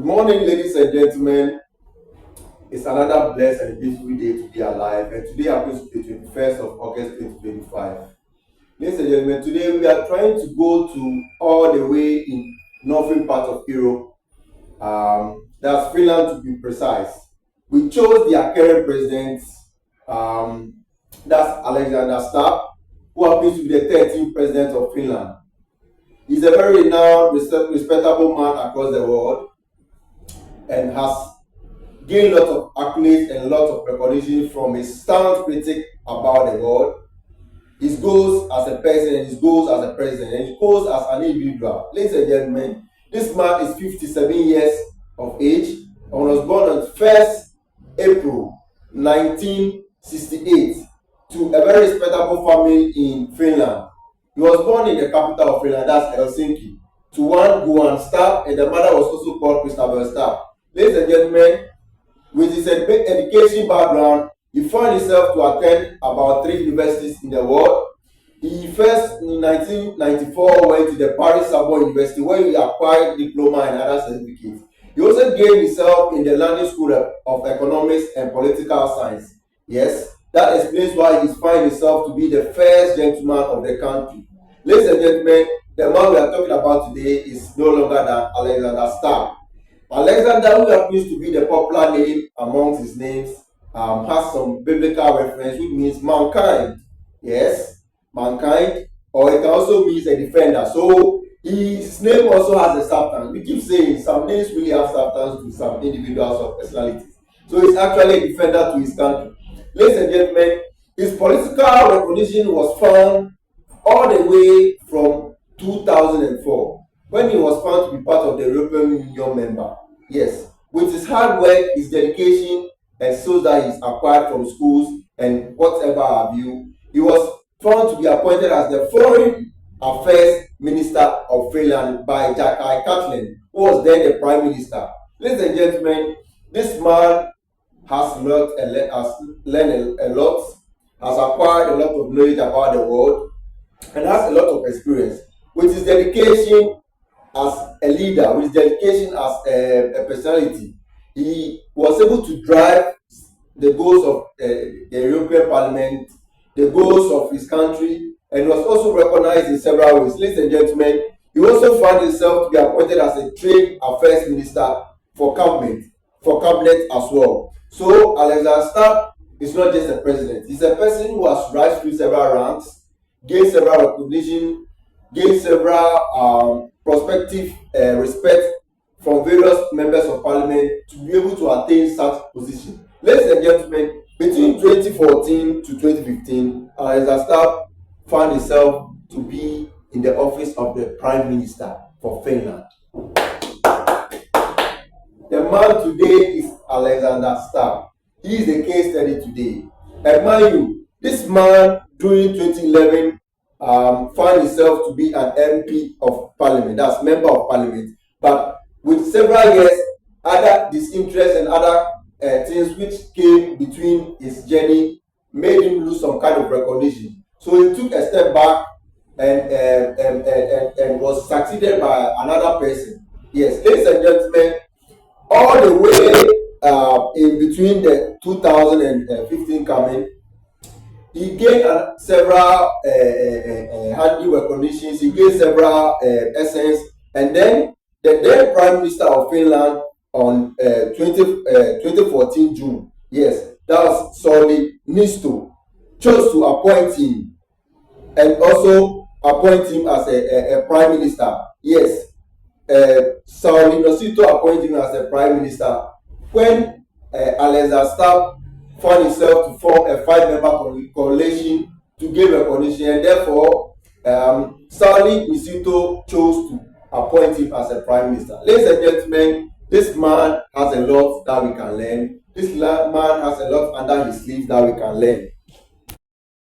Good morning, ladies and gentlemen. It's another blessed and beautiful day to be alive, and today happens to be the 21st of August 2025. Ladies and gentlemen, today we are trying to go to all the way in northern part of Europe. That's Finland to be precise. We chose their current president, that's Alexander Stubb, who happens to be the 13th president of Finland. He's a very renowned, respectable man across the world and has gained a lot of accolades and a lot of recognition from his sound critic about the world, his goals as a person and his goals as a president and his goals as an individual. Ladies and gentlemen, this man is 57 years of age and was born on 1st April 1968 to a very respectable family in Finland. He was born in the capital of Finland, that's Helsinki, to one Johan Stubb, and the mother was also called Christabel Stubb. Ladies and gentlemen, with his education background, he found himself to attend about 3 universities in the world. He first, in 1994, went to the Paris Sorbonne University, where he acquired diploma and other certificates. He also gained himself in the London School of Economics and Political Science. Yes, that explains why he finds himself to be the first gentleman of the country. Ladies and gentlemen, the man we are talking about today is no longer than Alexander Stubb. Alexander, who happens to be the popular name amongst his names, has some biblical reference, which means mankind. Yes, mankind, or it can also mean a defender. So his name also has a substance. We keep saying some names really have substance to some individuals or personalities. So he's actually a defender to his country. Ladies and gentlemen, his political recognition was found all the way from 2004. When he was found to be part of the European Union member. Yes, with his hard work, his dedication, and so that he's acquired from schools and whatever have you, he was found to be appointed as the Foreign Affairs Minister of Finland by Jyrki Katainen, who was then the Prime Minister. Ladies and gentlemen, this man has learned a lot, has acquired a lot of knowledge about the world, and has a lot of experience. With his dedication as a leader, with his dedication as a personality, he was able to drive the goals of the European Parliament, the goals of his country, and was also recognized in several ways. Ladies and gentlemen, he also found himself to be appointed as a Trade Affairs Minister for cabinet as well. So Alexander Stubb is not just a president; he's a person who has risen through several ranks, gained several recognition, gained several prospective respect from various members of parliament to be able to attain such position. Ladies and gentlemen, between 2014 to 2015, Alexander Stubb found himself to be in the office of the Prime Minister for Finland. The man today is Alexander Stubb. He is the case study today. And mind you, this man during 2011 found himself to be an MP of Parliament, that's Member of Parliament, but with several years, other disinterest and other things which came between his journey made him lose some kind of recognition. So he took a step back and was succeeded by another person. Yes, ladies and gentlemen, all the way in between the 2015 coming, he gained several handy recognitions, he gained several essence, and then the then Prime Minister of Finland on 2014 June, yes, that was Sauli Niinisto, chose to appoint him and also appoint him as a Prime Minister. Yes, Sauli Niinisto appointed him as a Prime Minister when Alexander Stubb found himself to form a 5-member coalition to gain recognition, and therefore Sauli Niinisto chose to appoint him as a Prime Minister. Ladies and gentlemen, this man has a lot that we can learn. This man has a lot under his sleeves that we can learn.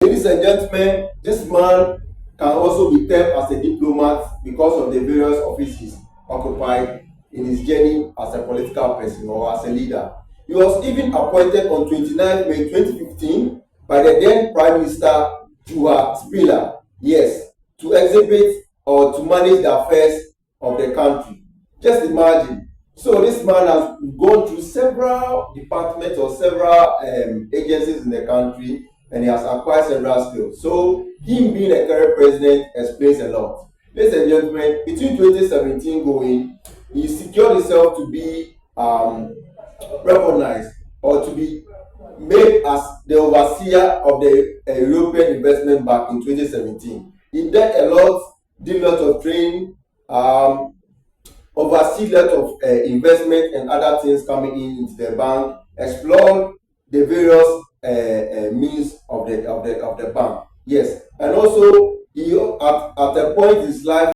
Ladies and gentlemen, this man can also be termed as a diplomat because of the various offices occupied in his journey as a political person or as a leader. He was even appointed on 29 May 2015 by the then Prime Minister Juha Sipilä, yes, to exhibit or to manage the affairs of the country. Just imagine So this man has gone through several departments or several agencies in the country, and he has acquired several skills. So him being a current president explains a lot. Ladies and gentlemen, between 2017 going, he secured himself to be recognized or to be made as the overseer of the European Investment Bank in 2017. He did a lot, did a lot of training, oversee a lot of investment and other things coming in into the bank, explored the various means of the bank. Yes, and also he at a point in his life